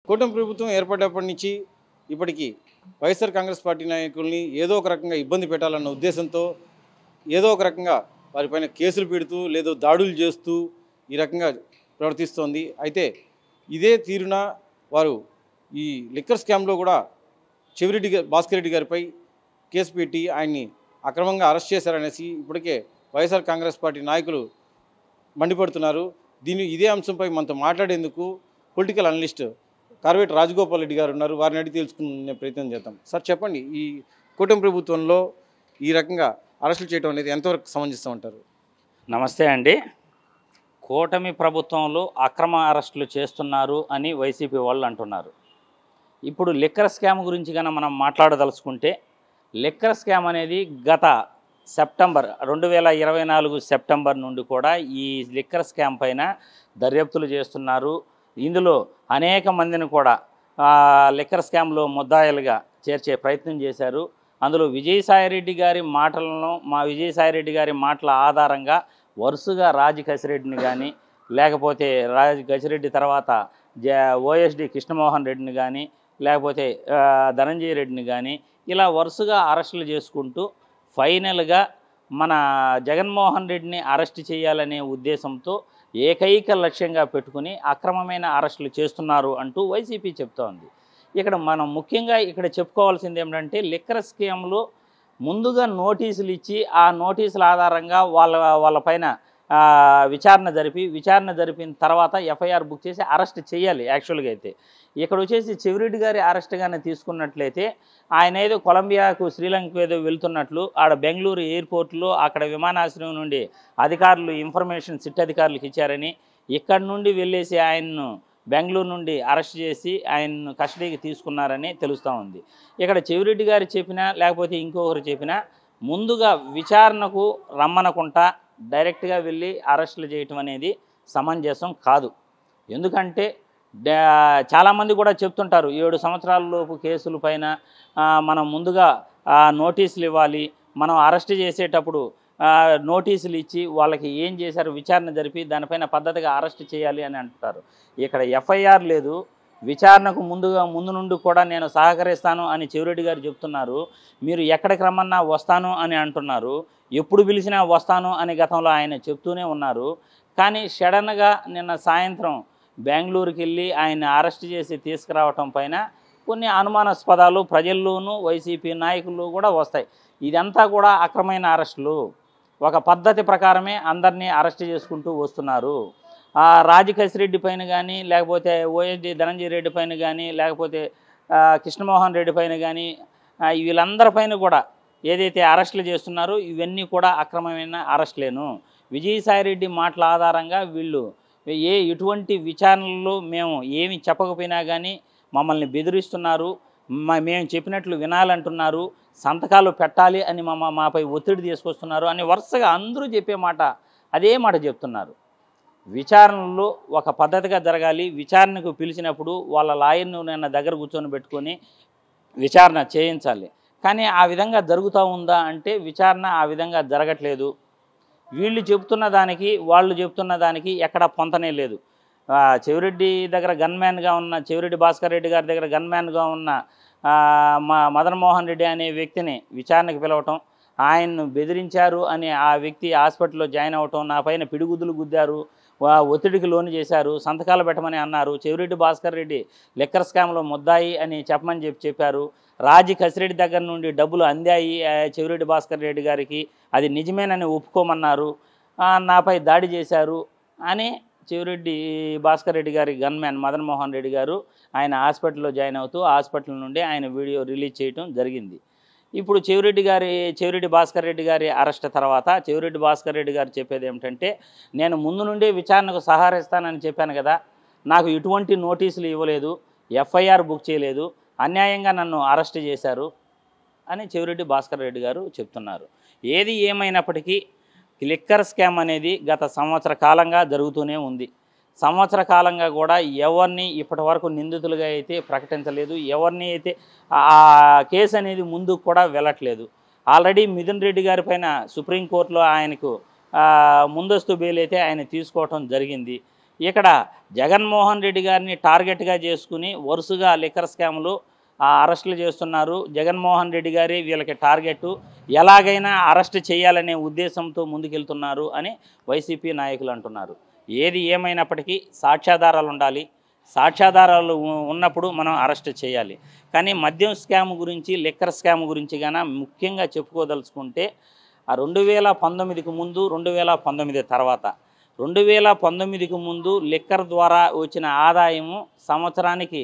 కూటమి ప్రభుత్వం ఏర్పడినప్పటి నుంచి ఇప్పటికీ వైఎస్ఆర్ కాంగ్రెస్ పార్టీ నాయకుల్ని ఏదో ఒక రకంగా ఇబ్బంది పెట్టాలన్న ఉద్దేశంతో ఏదో ఒక రకంగా వారిపైన కేసులు పెడుతూ లేదా దాడులు చేస్తూ ఈ రకంగా ప్రవర్తిస్తోంది. అయితే ఇదే తీరున వారు ఈ లిక్కర్ స్కామ్లో కూడా చెవిరెడ్డి భాస్కర్ రెడ్డి గారిపై కేసు పెట్టి ఆయన్ని అక్రమంగా అరెస్ట్ చేశారనేసి ఇప్పటికే వైఎస్ఆర్ కాంగ్రెస్ పార్టీ నాయకులు మండిపడుతున్నారు. ఇదే అంశంపై మనతో మాట్లాడేందుకు పొలిటికల్ అనలిస్ట్ కార్వేటి రాజగోపాల్ రెడ్డి గారు ఉన్నారు. వారిని అడిగి తెలుసుకునే ప్రయత్నం చేద్దాం. సార్ చెప్పండి, ఈ కూటమి ప్రభుత్వంలో ఈ రకంగా అరెస్టులు చేయడం అనేది ఎంతవరకు సమంజసం అంటారు? నమస్తే అండి. కూటమి ప్రభుత్వంలో అక్రమ అరెస్టులు చేస్తున్నారు అని వైసీపీ వాళ్ళు అంటున్నారు. ఇప్పుడు లిక్కర్ స్కామ్ గురించి కన్నా మనం మాట్లాడదలుచుకుంటే, లిక్కర్ స్కామ్ అనేది గత సెప్టెంబర్ 2024 సెప్టెంబర్ నుండి కూడా ఈ లిక్కర్ స్కామ్ పైన దర్యాప్తులు చేస్తున్నారు. ఇందులో అనేక మందిని కూడా లిక్కర్ స్కామ్లో ముద్దాయిలుగా చేర్చే ప్రయత్నం చేశారు. అందులో విజయసాయిరెడ్డి గారి మాటలను విజయసాయిరెడ్డి గారి మాటల ఆధారంగా వరుసగా రాజు కసిరెడ్డిని కానీ, లేకపోతే రాజు కసిరెడ్డి తర్వాత ఓఎస్డి కృష్ణమోహన్ రెడ్డిని కానీ, లేకపోతే ధనంజయ రెడ్డిని కానీ ఇలా వరుసగా అరెస్టులు చేసుకుంటూ ఫైనల్గా మన జగన్మోహన్ రెడ్డిని అరెస్ట్ చేయాలనే ఉద్దేశంతో ఏకైక లక్ష్యంగా పెట్టుకుని అక్రమమైన అరెస్టులు చేస్తున్నారు అంటూ వైసీపీ చెప్తోంది. ఇక్కడ మనం ముఖ్యంగా చెప్పుకోవాల్సింది ఏమిటంటే, లిక్కర్ స్కీమ్లో ముందుగా నోటీసులు ఇచ్చి ఆ నోటీసుల ఆధారంగా వాళ్ళపైన విచారణ జరిపిన తర్వాత ఎఫ్ఐఆర్ బుక్ చేసి అరెస్ట్ చేయాలి. యాక్చువల్గా అయితే ఇక్కడ వచ్చేసి చెవిరెడ్డి గారి అరెస్ట్గానే తీసుకున్నట్లయితే ఆయన ఏదో కొలంబియాకు శ్రీలంకకు ఏదో వెళ్తున్నట్లు ఆడ బెంగళూరు ఎయిర్పోర్ట్లో అక్కడ విమానాశ్రయం నుండి అధికారులు ఇన్ఫర్మేషన్ సిట్ అధికారులకు ఇచ్చారని, ఇక్కడ నుండి వెళ్ళేసి ఆయన్ను బెంగళూరు నుండి అరెస్ట్ చేసి ఆయన్ను కస్టడీకి తీసుకున్నారని తెలుస్తూ ఉంది. ఇక్కడ చెవిరెడ్డి గారు చెప్పినా లేకపోతే ఇంకొకరు చెప్పినా ముందుగా విచారణకు రమ్మనకుండా డైరెక్ట్గా వెళ్ళి అరెస్టులు చేయటం అనేది సమంజసం కాదు. ఎందుకంటే చాలామంది కూడా చెప్తుంటారు, 7 సంవత్సరాల లోపు కేసుల పైన మనం ముందుగా నోటీసులు ఇవ్వాలి, మనం అరెస్ట్ చేసేటప్పుడు నోటీసులు ఇచ్చి వాళ్ళకి ఏం చేశారు విచారణ జరిపి దానిపైన పద్ధతిగా అరెస్ట్ చేయాలి అని అంటారు. ఇక్కడ ఎఫ్ఐఆర్ లేదు. విచారణకు ముందు నుండి కూడా నేను సహకరిస్తాను అని చెవిరెడ్డి గారు చెప్తున్నారు. మీరు ఎక్కడికి రమ్మన్నా వస్తాను అని అంటున్నారు. ఎప్పుడు పిలిచినా వస్తాను అని గతంలో ఆయన చెప్తూనే ఉన్నారు. కానీ సడన్గా నిన్న సాయంత్రం బెంగళూరుకి వెళ్ళి ఆయన్ని అరెస్ట్ చేసి తీసుకురావటం పైన కొన్ని అనుమానాస్పదాలు ప్రజల్లోనూ వైసీపీ నాయకులు కూడా వస్తాయి. ఇదంతా కూడా అక్రమైన అరెస్టులు. ఒక పద్ధతి ప్రకారమే అందరినీ అరెస్ట్ చేసుకుంటూ వస్తున్నారు. రాజు కసిరెడ్డి పైన కానీ, లేకపోతే ఓఎస్డి ధనంజయ రెడ్డి పైన కానీ, లేకపోతే కృష్ణమోహన్ రెడ్డి పైన కానీ వీళ్ళందరిపైన కూడా ఏదైతే అరెస్టులు చేస్తున్నారో ఇవన్నీ కూడా అక్రమమైన అరెస్టులేను. విజయసాయిరెడ్డి మాటల ఆధారంగా వీళ్ళు ఎటువంటి విచారణలో మేము ఏమి చెప్పకపోయినా కానీ మమ్మల్ని బెదిరిస్తున్నారు, మేము చెప్పినట్లు వినాలంటున్నారు, సంతకాలు పెట్టాలి అని మాపై ఒత్తిడి తీసుకొస్తున్నారు అని వరుసగా అందరూ చెప్పే మాట అదే మాట చెప్తున్నారు. విచారణలో ఒక పద్ధతిగా జరగాలి. విచారణకు పిలిచినప్పుడు వాళ్ళ లాయర్ను నిన్న దగ్గర కూర్చొని పెట్టుకొని విచారణ చేయించాలి. కానీ ఆ విధంగా జరుగుతూ ఉందా అంటే విచారణ ఆ విధంగా జరగట్లేదు. వీళ్ళు చెబుతున్న దానికి వాళ్ళు చెబుతున్న దానికి ఎక్కడ పొంతనే లేదు. చెవిరెడ్డి దగ్గర గన్మ్యాన్గా ఉన్న చెవిరెడ్డి భాస్కర్ రెడ్డి గారి దగ్గర గన్మ్యాన్గా ఉన్న మదన్మోహన్ రెడ్డి అనే వ్యక్తిని విచారణకు పిలవటం, ఆయన్ను బెదిరించారు అని ఆ వ్యక్తి హాస్పిటల్లో జాయిన్ అవ్వటం, నా పైన పిడిగుద్దులు గుద్దారు, ఒత్తిడికి లోను చేశారు, సంతకాలు పెట్టమని అన్నారు, చెవిరెడ్డి భాస్కర్ రెడ్డి లిక్కర్ స్కామ్లో ముద్దాయి అని చెప్పమని చెప్పారు, రాజు కసిరెడ్డి దగ్గర నుండి డబ్బులు అందాయి చెవిరెడ్డి భాస్కర్ రెడ్డి గారికి, అది నిజమేనని ఒప్పుకోమన్నారు, నాపై దాడి చేశారు అని చెవిరెడ్డి భాస్కర్ రెడ్డి గారి గన్మ్యాన్ మదన్మోహన్ రెడ్డి గారు ఆయన హాస్పిటల్లో జాయిన్ అవుతూ హాస్పిటల్ నుండి ఆయన వీడియో రిలీజ్ చేయడం జరిగింది. ఇప్పుడు చెవిరెడ్డి భాస్కర్ రెడ్డి గారి అరెస్ట్ తర్వాత చెవిరెడ్డి భాస్కర్ రెడ్డి గారు చెప్పేది ఏమిటంటే, నేను ముందు నుండే విచారణకు సహకరిస్తానని చెప్పాను కదా, నాకు ఎటువంటి నోటీసులు ఇవ్వలేదు, ఎఫ్ఐఆర్ బుక్ చేయలేదు, అన్యాయంగా నన్ను అరెస్ట్ చేశారు అని చెవిరెడ్డి భాస్కర్ రెడ్డి గారు చెప్తున్నారు. ఏది ఏమైనప్పటికీ లిక్కర్ స్కామ్ అనేది గత సంవత్సర కాలంగా జరుగుతూనే ఉంది. సంవత్సర కాలంగా కూడా ఎవరిని ఇప్పటి వరకు నిందితులుగా అయితే ప్రకటించలేదు, ఎవరిని అయితే ఆ కేసు అనేది ముందుకు కూడా వెళ్ళట్లేదు. ఆల్రెడీ మిథున్ రెడ్డి గారి పైన సుప్రీంకోర్టులో ఆయనకు ముందస్తు బెయిల్ అయితే ఆయన తీసుకోవటం జరిగింది. ఇక్కడ జగన్మోహన్ రెడ్డి గారిని టార్గెట్గా చేసుకుని వరుసగా లిక్కర్ స్కాములు అరెస్టులు చేస్తున్నారు. జగన్మోహన్ రెడ్డి గారి వీళ్ళకి టార్గెట్, ఎలాగైనా అరెస్ట్ చేయాలనే ఉద్దేశంతో ముందుకెళ్తున్నారు అని వైసీపీ నాయకులు అంటున్నారు. ఏది ఏమైనప్పటికీ సాక్ష్యాధారాలు ఉండాలి. సాక్ష్యాధారాలు ఉన్నప్పుడు మనం అరెస్ట్ చేయాలి. కానీ మద్యం స్కామ్ గురించి, లిక్కర్ స్కామ్ గురించి గాన ముఖ్యంగా చెప్పుకోదలుచుకుంటే 2019కి ముందు, 2019 తర్వాత, 2019కి ముందు లిక్కర్ ద్వారా వచ్చిన ఆదాయము సంవత్సరానికి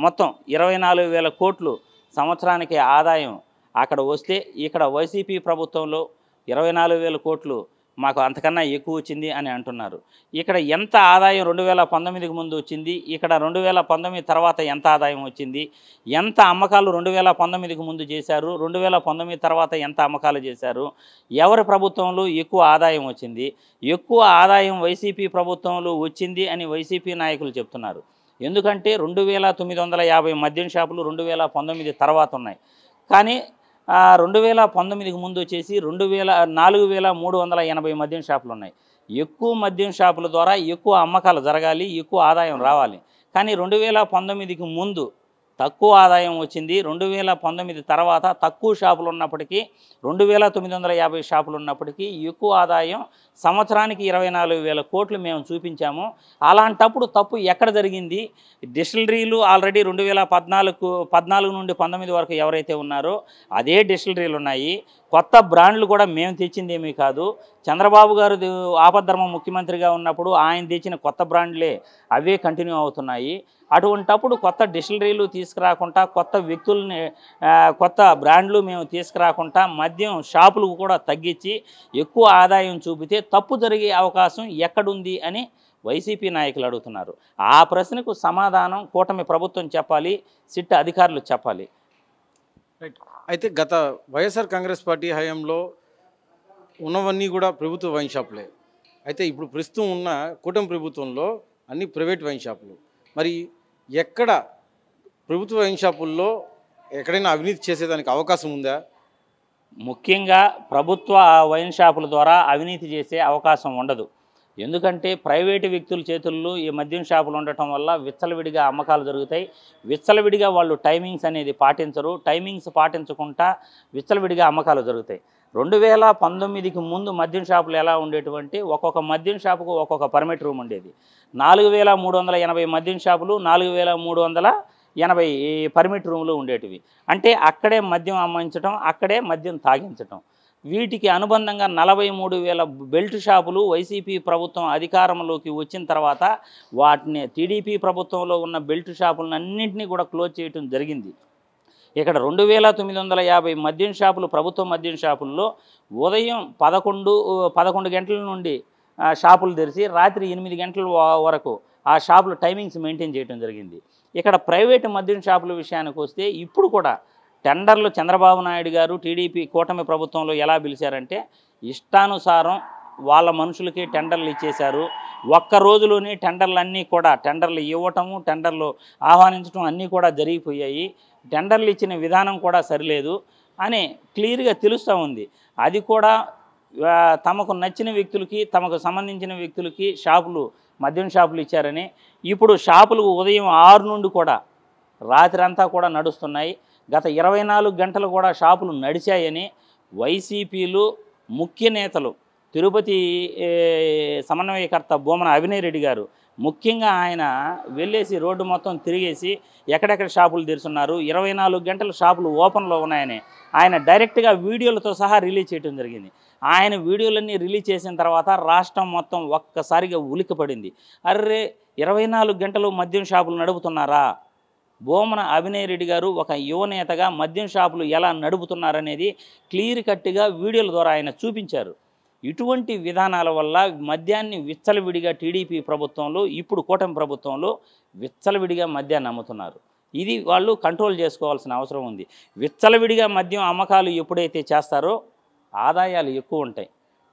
మొత్తం 24,000 కోట్లు సంవత్సరానికి ఆదాయం అక్కడ వస్తే, ఇక్కడ వైసీపీ ప్రభుత్వంలో 24,000 కోట్లు మాకు అంతకన్నా ఎక్కువ వచ్చింది అని అంటున్నారు. ఇక్కడ ఎంత ఆదాయం 2019కి ముందు వచ్చింది, ఇక్కడ 2019 తర్వాత ఎంత ఆదాయం వచ్చింది, ఎంత అమ్మకాలు 2019కి ముందు చేశారు, 2019 తర్వాత ఎంత అమ్మకాలు చేశారు, ఎవరి ప్రభుత్వంలో ఎక్కువ ఆదాయం వచ్చింది, ఎక్కువ ఆదాయం వైసీపీ ప్రభుత్వంలో వచ్చింది అని వైసీపీ నాయకులు చెప్తున్నారు. ఎందుకంటే 2,950 మద్యం షాపులు 2019 తర్వాత ఉన్నాయి. కానీ 2019కి ముందు వచ్చేసి 4,380 మద్యం షాపులు ఉన్నాయి. ఎక్కువ మద్యం షాపుల ద్వారా ఎక్కువ అమ్మకాలు జరగాలి, ఎక్కువ ఆదాయం రావాలి. కానీ 2019కి ముందు తక్కువ ఆదాయం వచ్చింది. 2019 తర్వాత తక్కువ షాపులు ఉన్నప్పటికీ, 2,950 షాపులు ఉన్నప్పటికీ ఎక్కువ ఆదాయం సంవత్సరానికి 24,000 కోట్లు మేము చూపించాము. అలాంటప్పుడు తప్పు ఎక్కడ జరిగింది? డిస్టిలరీలు ఆల్రెడీ 2014 నుండి 19 వరకు ఎవరైతే ఉన్నారో అదే డిస్టిలరీలు ఉన్నాయి. కొత్త బ్రాండ్లు కూడా మేము తెచ్చిందేమీ కాదు. చంద్రబాబు గారు ఆపద్ధర్మ ముఖ్యమంత్రిగా ఉన్నప్పుడు ఆయన తెచ్చిన కొత్త బ్రాండ్లే అవే కంటిన్యూ అవుతున్నాయి. అటువంటప్పుడు కొత్త డిస్టిలరీలు తీసుకురాకుండా, కొత్త వ్యక్తుల్ని, కొత్త బ్రాండ్లు మేము తీసుకురాకుండా మద్యం షాపులకు కూడా తగ్గించి ఎక్కువ ఆదాయం చూపితే తప్పు జరిగే అవకాశం ఎక్కడుంది అని వైసీపీ నాయకులు అడుగుతున్నారు. ఆ ప్రశ్నకు సమాధానం కూటమి ప్రభుత్వం చెప్పాలి, సిట్ అధికారులు చెప్పాలి. రైట్. అయితే గత వైఎస్ఆర్ కాంగ్రెస్ పార్టీ హయాంలో ఉన్నవన్నీ కూడా ప్రభుత్వ వైన్ షాపులే. అయితే ఇప్పుడు ప్రస్తుతం ఉన్న కూటమి ప్రభుత్వంలో అన్ని ప్రైవేట్ వైన్ షాపులు. మరి ఎక్కడ ప్రభుత్వ వైన్ షాపుల్లో ఎక్కడైనా అవినీతి చేసేదానికి అవకాశం ఉందా? ముఖ్యంగా ప్రభుత్వ వైన్ షాపుల ద్వారా అవినీతి చేసే అవకాశం ఉండదు. ఎందుకంటే ప్రైవేటు వ్యక్తుల చేతుల్లో ఈ మద్యం షాపులు ఉండటం వల్ల విచ్చలవిడిగా అమ్మకాలు జరుగుతాయి. విచ్చలవిడిగా వాళ్ళు టైమింగ్స్ అనేది పాటించరు. టైమింగ్స్ పాటించకుండా విచ్చలవిడిగా అమ్మకాలు జరుగుతాయి. 2019కి ముందు మద్యం షాపులు ఎలా ఉండేటువంటి, ఒక్కొక్క మద్యం షాపుకు ఒక్కొక్క పర్మిట్ రూమ్ ఉండేది. 4,380 మద్యం షాపులు, 4,380 పర్మిట్ రూములు ఉండేటివి. అంటే అక్కడే మద్యం అమ్మించడం, అక్కడే మద్యం తాగించటం. వీటికి అనుబంధంగా 43,000 బెల్ట్ షాపులు వైసీపీ ప్రభుత్వం అధికారంలోకి వచ్చిన తర్వాత వాటిని టీడీపీ ప్రభుత్వంలో ఉన్న బెల్ట్ షాపులన్నింటినీ కూడా క్లోజ్ చేయడం జరిగింది. ఇక్కడ 2,950 మద్యం షాపులు, ప్రభుత్వ మద్యం షాపుల్లో ఉదయం 11 గంటల నుండి షాపులు తెరిచి రాత్రి 8 గంటల వరకు ఆ షాపులు టైమింగ్స్ మెయింటైన్ చేయడం జరిగింది. ఇక్కడ ప్రైవేటు మద్యం షాపుల విషయానికి వస్తే ఇప్పుడు కూడా టెండర్లు చంద్రబాబు నాయుడు గారు టీడీపీ కూటమి ప్రభుత్వంలో ఎలా పిలిచారంటే ఇష్టానుసారం వాళ్ళ మనుషులకి టెండర్లు ఇచ్చేశారు. ఒక్క రోజులోనే టెండర్లు ఇవ్వటము, టెండర్లు ఆహ్వానించడం అన్నీ కూడా జరిగిపోయాయి. టెండర్లు ఇచ్చిన విధానం కూడా సరిలేదు అని క్లియర్గా తెలుస్తూ ఉంది. అది కూడా తమకు నచ్చిన వ్యక్తులకి, తమకు సంబంధించిన వ్యక్తులకి మద్యం షాపులు ఇచ్చారని. ఇప్పుడు షాపులు ఉదయం 6 నుండి కూడా రాత్రి అంతా కూడా నడుస్తున్నాయి. గత 24 గంటలు కూడా షాపులు నడిచాయని వైసీపీలు ముఖ్య నేతలు, తిరుపతి సమన్వయకర్త భూమన అభినయ్ రెడ్డి గారు ముఖ్యంగా ఆయన వెళ్ళేసి రోడ్డు మొత్తం తిరిగేసి ఎక్కడెక్కడ షాపులు తెరుస్తున్నారు, 24 గంటల షాపులు ఓపెన్లో ఉన్నాయని ఆయన డైరెక్ట్గా వీడియోలతో సహా రిలీజ్ చేయడం జరిగింది. ఆయన వీడియోలన్నీ రిలీజ్ చేసిన తర్వాత రాష్ట్రం మొత్తం ఒక్కసారిగా ఉలిక్కిపడింది. అర్రే 24 గంటలు మద్యం షాపులు నడుపుతున్నారా? భూమన అభినయ్ రెడ్డి గారు ఒక యువనేతగా మద్యం షాపులు ఎలా నడుపుతున్నారనేది క్లియర్ కట్గా వీడియోల ద్వారా ఆయన చూపించారు. ఇటువంటి విధానాల వల్ల మద్యాన్ని విచ్చలవిడిగా టీడీపీ ప్రభుత్వంలో, ఇప్పుడు కూటమి ప్రభుత్వంలో విచ్చలవిడిగా మద్యాన్ని అమ్ముతున్నారు. ఇది వాళ్ళు కంట్రోల్ చేసుకోవాల్సిన అవసరం ఉంది. విచ్చలవిడిగా మద్యం అమ్మకాలు ఎప్పుడైతే చేస్తారో ఆదాయాలు ఎక్కువ ఉంటాయి.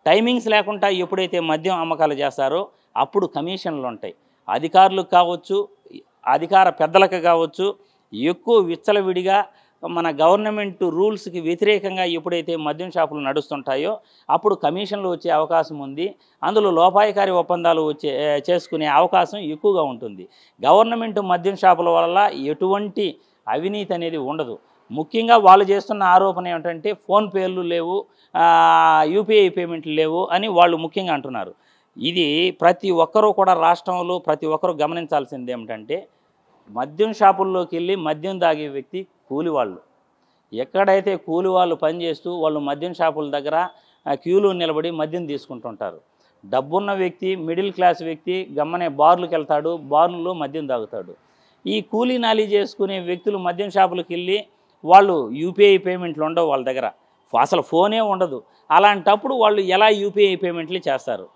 టైమింగ్స్ లేకుండా ఎప్పుడైతే మద్యం అమ్మకాలు చేస్తారో అప్పుడు కమిషన్లు ఉంటాయి. అధికారులకు కావచ్చు, అధికార పెద్దలకు కావచ్చు, ఎక్కువ విచ్చలవిడిగా మన గవర్నమెంట్ రూల్స్కి వ్యతిరేకంగా ఎప్పుడైతే మద్యం షాపులు నడుస్తుంటాయో అప్పుడు కమిషన్లు వచ్చే అవకాశం ఉంది. అందులో లోపాయకారి ఒప్పందాలు చేసుకునే అవకాశం ఎక్కువగా ఉంటుంది. గవర్నమెంట్ మద్యం షాపుల వల్ల ఎటువంటి అవినీతి అనేది ఉండదు. ముఖ్యంగా వాళ్ళు చేస్తున్న ఆరోపణ ఏమిటంటే ఫోన్పేలు లేవు, యూపీఐ పేమెంట్లు లేవు అని వాళ్ళు ముఖ్యంగా అంటున్నారు. ఇది ప్రతి ఒక్కరూ కూడా రాష్ట్రంలో ప్రతి ఒక్కరూ గమనించాల్సింది ఏమిటంటే మద్యం షాపుల్లోకి వెళ్ళి మద్యం తాగే వ్యక్తి కూలివాళ్ళు. ఎక్కడైతే కూలివాళ్ళు పనిచేస్తూ వాళ్ళు మద్యం షాపుల దగ్గర క్యూలో నిలబడి మద్యం తీసుకుంటుంటారు. డబ్బున్న వ్యక్తి, మిడిల్ క్లాస్ వ్యక్తి గమ్మనే బార్లకు వెళ్తాడు, బార్లలో మద్యం తాగుతాడు. ఈ కూలీ నాలీ చేసుకునే వ్యక్తులు మద్యం షాపులకు వెళ్ళి వాళ్ళు యూపీఐ పేమెంట్లు ఉండవు వాళ్ళ దగ్గర, అసలు ఫోనే ఉండదు. అలాంటప్పుడు వాళ్ళు ఎలా యూపీఐ పేమెంట్లు చేస్తారు?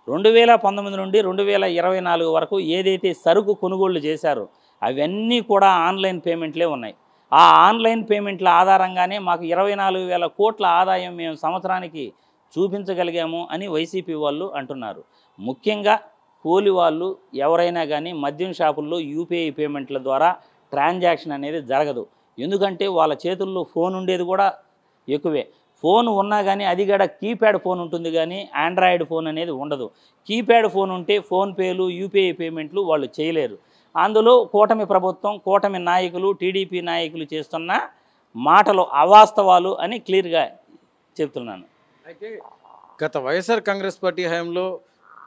2019 నుండి 2024 వరకు ఏదైతే సరుకు కొనుగోళ్లు చేశారో అవన్నీ కూడా ఆన్లైన్ పేమెంట్లే ఉన్నాయి. ఆ ఆన్లైన్ పేమెంట్ల ఆధారంగానే మాకు 24,000 కోట్ల ఆదాయం మేము సంవత్సరానికి చూపించగలిగాము అని వైసీపీ వాళ్ళు అంటున్నారు. ముఖ్యంగా కూలి వాళ్ళు ఎవరైనా కానీ మద్యం షాపుల్లో యూపీఐ పేమెంట్ల ద్వారా ట్రాన్సాక్షన్ అనేది జరగదు. ఎందుకంటే వాళ్ళ చేతుల్లో ఫోన్ ఉండేది కూడా ఎక్కువే. ఫోన్ ఉన్నా కానీ అది కూడా కీప్యాడ్ ఫోన్ ఉంటుంది కానీ ఆండ్రాయిడ్ ఫోన్ అనేది ఉండదు. కీప్యాడ్ ఫోన్ ఉంటే ఫోన్పేలు, యూపీఐ పేమెంట్లు వాళ్ళు చేయలేరు. అందులో కూటమి ప్రభుత్వం, కూటమి నాయకులు, టీడీపీ నాయకులు చేస్తున్న మాటలు అవాస్తవాలు అని క్లియర్గా చెప్తున్నాను. అయితే గత వైఎస్ఆర్ కాంగ్రెస్ పార్టీ హయాంలో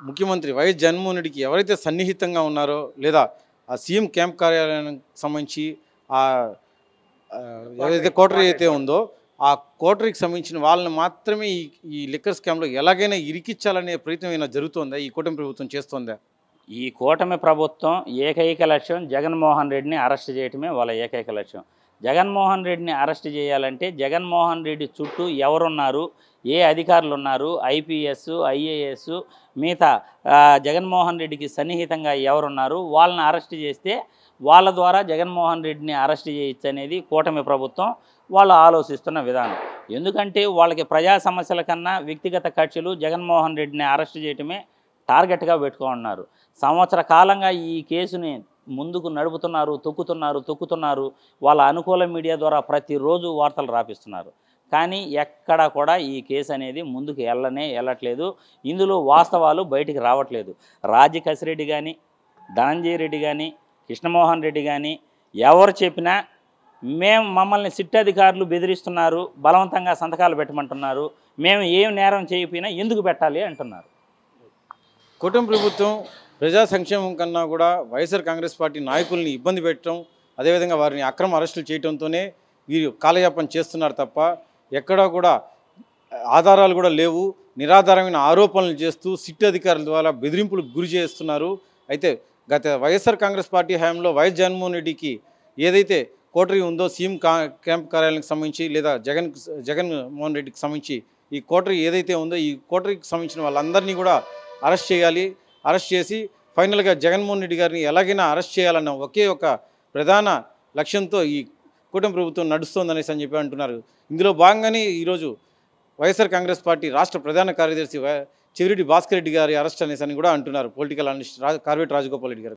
ముఖ్యమంత్రి వైఎస్ జగన్మోహన్ రెడ్డికి ఎవరైతే సన్నిహితంగా ఉన్నారో లేదా ఆ సీఎం క్యాంప్ కార్యాలయానికి సంబంధించి ఏదైతే కోటరీ అయితే ఉందో ఆ కోటరీకి సంబంధించిన వాళ్ళని మాత్రమే ఈ లిక్కర్ స్కామ్లో ఎలాగైనా ఇరికించాలనే ప్రయత్నం ఏమైనా జరుగుతుందా? ఈ కూటమి ప్రభుత్వం చేస్తుందా? ఈ కూటమి ప్రభుత్వం ఏకైక లక్ష్యం జగన్మోహన్ రెడ్డిని అరెస్ట్ చేయటమే వాళ్ళ ఏకైక లక్ష్యం. జగన్మోహన్ రెడ్డిని అరెస్ట్ చేయాలంటే జగన్మోహన్ రెడ్డి చుట్టూ ఎవరున్నారు, ఏ అధికారులు ఉన్నారు, ఐపీఎస్, ఐఏఎస్, మిగతా జగన్మోహన్ రెడ్డికి సన్నిహితంగా ఎవరున్నారు, వాళ్ళని అరెస్ట్ చేస్తే వాళ్ళ ద్వారా జగన్మోహన్ రెడ్డిని అరెస్ట్ చేయొచ్చు అనేది కూటమి ప్రభుత్వం వాళ్ళు ఆలోచిస్తున్న విధానం. ఎందుకంటే వాళ్ళకి ప్రజా సమస్యల కన్నా వ్యక్తిగత కక్షలు జగన్మోహన్ రెడ్డిని అరెస్ట్ చేయటమే టార్గెట్గా పెట్టుకున్నారు. సంవత్సర కాలంగా ఈ కేసుని ముందుకు నడుపుతున్నారు, తొక్కుతున్నారు. వాళ్ళ అనుకూల మీడియా ద్వారా ప్రతిరోజు వార్తలు రాపిస్తున్నారు. కానీ ఎక్కడ కూడా ఈ కేసు అనేది ముందుకు వెళ్ళట్లేదు. ఇందులో వాస్తవాలు బయటికి రావట్లేదు. రాజీ కసిరెడ్డి కానీ, ధనంజయ రెడ్డి కానీ, కృష్ణమోహన్ రెడ్డి కానీ ఎవరు చెప్పినా మమ్మల్ని సిట్ అధికారులు బెదిరిస్తున్నారు, బలవంతంగా సంతకాలు పెట్టమంటున్నారు, మేము ఏం నేరం చేయకపోయినా ఎందుకు పెట్టాలి అంటున్నారు. కూటమి ప్రభుత్వం ప్రజా సంక్షేమం కన్నా కూడా వైఎస్ఆర్ కాంగ్రెస్ పార్టీ నాయకుల్ని ఇబ్బంది పెట్టడం, అదేవిధంగా వారిని అక్రమ అరెస్టులు చేయడంతోనే వీరు కాలయాపన చేస్తున్నారు తప్ప ఎక్కడా కూడా ఆధారాలు కూడా లేవు. నిరాధారమైన ఆరోపణలు చేస్తూ సిట్ అధికారుల ద్వారా బెదిరింపులకు గురి చేస్తున్నారు. అయితే గత వైఎస్ఆర్ కాంగ్రెస్ పార్టీ హయాంలో వైఎస్ జగన్మోహన్ రెడ్డికి ఏదైతే కోటరీ ఉందో సీఎం క్యాంప్ కార్యాలయానికి సంబంధించి లేదా జగన్మోహన్ రెడ్డికి సంబంధించి ఈ కోటరీ ఏదైతే ఉందో ఈ కోటరీకి సంబంధించిన వాళ్ళందరినీ కూడా అరెస్ట్ చేయాలి. అరెస్ట్ చేసి ఫైనల్గా జగన్మోహన్ రెడ్డి గారిని ఎలాగైనా అరెస్ట్ చేయాలన్న ఒకే ఒక ప్రధాన లక్ష్యంతో ఈ కూటమి ప్రభుత్వం నడుస్తోందనేసి అని చెప్పి అంటున్నారు. ఇందులో భాగంగానే ఈరోజు వైఎస్ఆర్ కాంగ్రెస్ పార్టీ రాష్ట్ర ప్రధాన కార్యదర్శి చెవిరెడ్డి భాస్కర్ రెడ్డి గారి అరెస్ట్ అనేసి అని కూడా అంటున్నారు పొలిటికల్ అనలిస్ట్ కార్వేట్ రాజగోపాల్ రెడ్డి గారు.